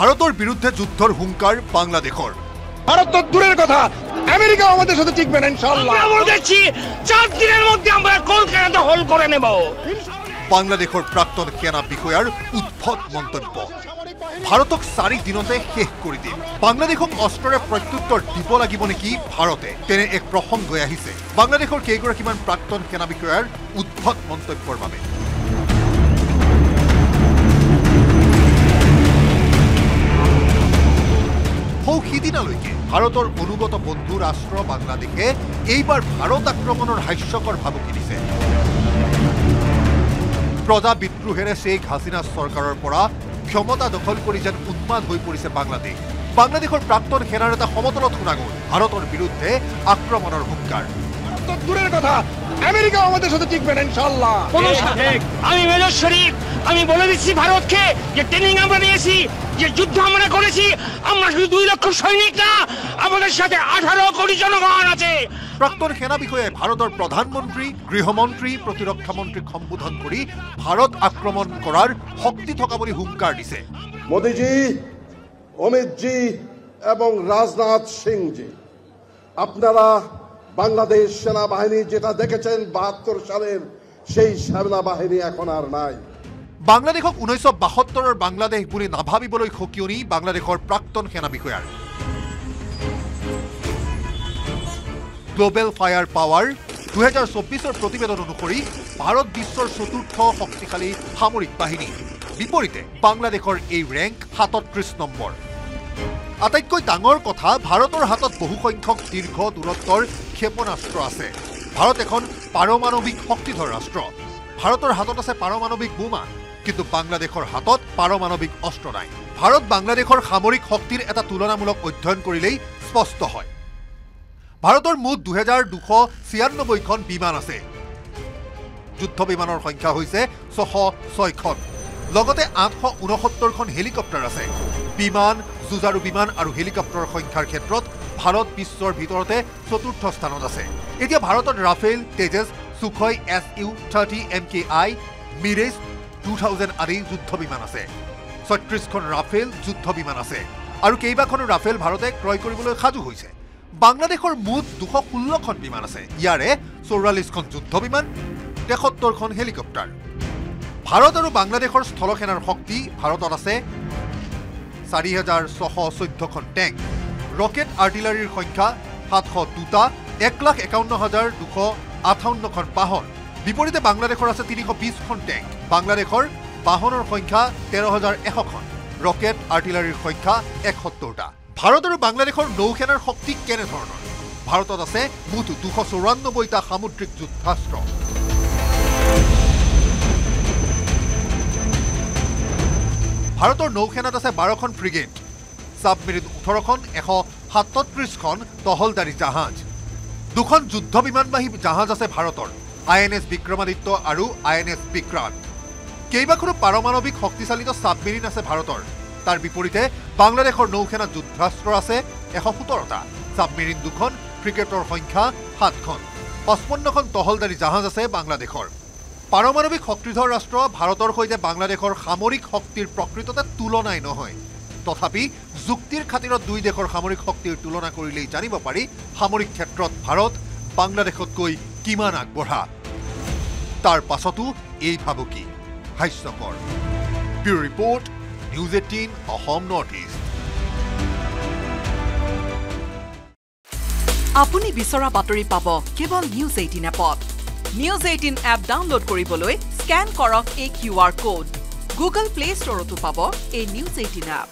ভারতের বিরুদ্ধে যুদ্ধর হুঙ্কার বাংলাদেশর। ভারত তো দূরের কথা, আমেরিকা আমাদের সাথে টিকবে না ইনশাআল্লাহ। আমরা দেখছি 4 দিনের মধ্যে আমরা কলকাতা হোল করে নেব। বাংলাদেশর প্রাক্তন সেনা বিষয়ার উদ্ভট মন্তব্য। ভারতক 4 দিনতে শেষ করে দিম। বাংলাদেশক অস্ত্ৰৰে প্ৰত্যুত্তৰ দিব লাগিব নেকি ভাৰতে, তেনে এক প্ৰসংগ আহিছে বাংলাদেশৰ কেইগৰাকীমান প্ৰাক্তন সেনা বিষয়াৰ উদ্ভট মন্তব্যৰ বাবে। সিদিনালৈকে ভাৰতৰ অনুগত বন্ধু ৰাষ্ট্ৰ বাংলাদেশে এইবাৰ ভাৰত আক্ৰমণৰ হাস্যকৰ ভাবুকি দিছে। প্ৰজা বিদ্ৰোহেৰে শেখ হাছিনা চৰকাৰৰ পৰা ক্ষমতা দখল কৰি যেন উন্মাদ হৈ পৰিছে বাংলাদেশ। বাংলাদেশৰ প্ৰাক্তন সেনাৰ এটা সমতলত শুনা গ'ল ভাৰতৰ বিৰুদ্ধে আক্ৰমণৰ হুংকাৰ। দূরের কথা, আমেরিকা আমাদের সাথে টিকবে না ইনশাআল্লাহ। আমি মেজর শরীফ, আমি বলে দিচ্ছি ভারতকে যে ট্রেনিং আমরা নিয়েছি, যে যুদ্ধ আমরা করেছি, আমরা শুধু 2 লক্ষ সৈনিক না, আমাদের সাথে 18 কোটি জনগণ আছে। প্ৰাক্তন সেনা বিষয়াই ভাৰতৰ প্ৰধানমন্ত্ৰী, গৃহমন্ত্ৰী, প্ৰতিৰক্ষা মন্ত্ৰীক সম্বোধন কৰি ভাৰত আক্ৰমণ কৰাৰ শক্তি থকা বুলি হুংকাৰ দিছে। মোদীজি, অমিতজি এবং রাজনাথ সিংজি, আপনারা বাংলাদেশ সেনাবাহিনী যেটা দেখেছেন 72 সালের সেই সেনাবাহিনী এখন আর নাই। বাংলাদেশক 1972-ৰ বাংলাদেশ বুলি নাভাবিবলৈ সকিয়নি বাংলাদেশৰ প্ৰাক্তন সেনা বিষয়াৰ। গ্লোবেল ফায়াৰ পাৱাৰ 2024-ৰ প্ৰতিবেদন অনুসৰি ভাৰত বিশ্বৰ 4ৰ্থ শক্তিশালী সামৰিক বাহিনী। বিপৰীতে বাংলাদেশৰ এই ৰেংক 37 নম্বৰ। আটাইতকৈ ডাঙৰ কথা, ভাৰতৰ হাতত বহুসংখ্যক দীৰ্ঘ দূৰত্বৰ ক্ষেপণাস্ত্ৰ আছে। ভাৰত এখন পাৰমাণৱিক শক্তিধৰ ৰাষ্ট্ৰ। ভাৰতৰ হাতত আছে পাৰমাণৱিক বোমা, কিন্তু বাংলাদেশৰ হাতত পাৰমাণৱিক অস্ত্ৰ নাই। ভাৰত বাংলাদেশৰ সামৰিক শক্তিৰ এটা তুলনামূলক অধ্যয়ন কৰিলেই স্পষ্ট হয়। ভাৰতৰ মুঠ 2296খন বিমান আছে। যুদ্ধ বিমানৰ সংখ্যা হৈছে 606খন। লগতে 869খন হেলিকপ্টাৰ আছে। বিমান, যুঁজাৰু বিমান আৰু হেলিকপ্টাৰৰ সংখ্যাৰ ক্ষেত্ৰত ভাৰত বিশ্বৰ ভিতৰতে 4ৰ্থ স্থানত আছে। এতিয়া ভাৰতত ৰাফেল, তেজছ, সুখয় Su-30 MKI, মিৰেজ 2000 আদি যুদ্ধ বিমান আছে। 36খন ৰাফেল যুদ্ধ বিমান আছে আৰু কেইবাখনো ৰাফেল ভাৰতে ক্ৰয় কৰিবলৈ সাজু হৈছে। বাংলাদেশৰ মুঠ 216খন বিমান আছে। ইয়াৰে 44খন যুদ্ধ বিমান, 73খন হেলিকপ্টাৰ। ভাৰত আৰু বাংলাদেশৰ স্থলসেনাৰ শক্তি, ভাৰতত আছে 4614খন টেংক, ৰকেট আৰ্টিলাৰীৰ সংখ্যা 702টা, 1,51,258খন বাহন। বিপৰীতে বাংলাদেশৰ আছে 320খন টেংক। বাংলাদেশৰ বাহনৰ সংখ্যা 13,100খন, ৰকেট আৰ্টিলাৰীৰ সংখ্যা 71টা। ভাৰত আৰু বাংলাদেশৰ নৌসেনাৰ শক্তি কেনেধৰণৰ? ভাৰতত আছে মুঠ 294টা সামুদ্ৰিক যুদ্ধাস্ত্ৰ। ভাৰতৰ নৌসেনাত আছে 12খন ফ্ৰিগেট, ছাবমেৰিন 18খন, 137খন তহলদাৰী জাহাজ। 2খন যুদ্ধ বিমানবাহী জাহাজ আছে ভাৰতৰ, INS বিক্ৰমাদিত্য আৰু INS বিক্ৰান্ত। কেইবাখনো পাৰমাণৱিক শক্তিচালিত ছাবমেৰিন আছে ভাৰতৰ। তাৰ বিপৰীতে বাংলাদেশৰ নৌসেনাত যুদ্ধাস্ত্ৰ আছে 117টা, ছাবমেৰিন 2খন, ফ্ৰিগেটৰ সংখ্যা 7খন, 55খন তহলদাৰী জাহাজ আছে বাংলাদেশৰ। পাৰমাণৱিক শক্তিধৰ ৰাষ্ট্ৰ ভাৰতৰ সৈতে বাংলাদেশৰ সামৰিক শক্তিৰ প্ৰকৃততে তুলনাই নহয়। তথাপি যুক্তিৰ খাতিৰত 2 দেশৰ সামৰিক শক্তিৰ তুলনা কৰিলেই জানিব পাৰি সামৰিক ক্ষেত্ৰত ভাৰত বাংলাদেশতকৈ কিমান আগবঢ়া। তাৰ পাছতো এই ভাবুকি হাস্যকৰ। Bureau report, news 18 Assam north east. আপুনি বিচৰা বাতৰি পাব কেৱল নিউজ 18 এপত। নিউজ 18 এপ ডাউনলোড কৰিবলৈ স্কেন কৰক এই QR কোড। গুগল প্লে ষ্টৰতো পাব এই নিউজ 18 এপ।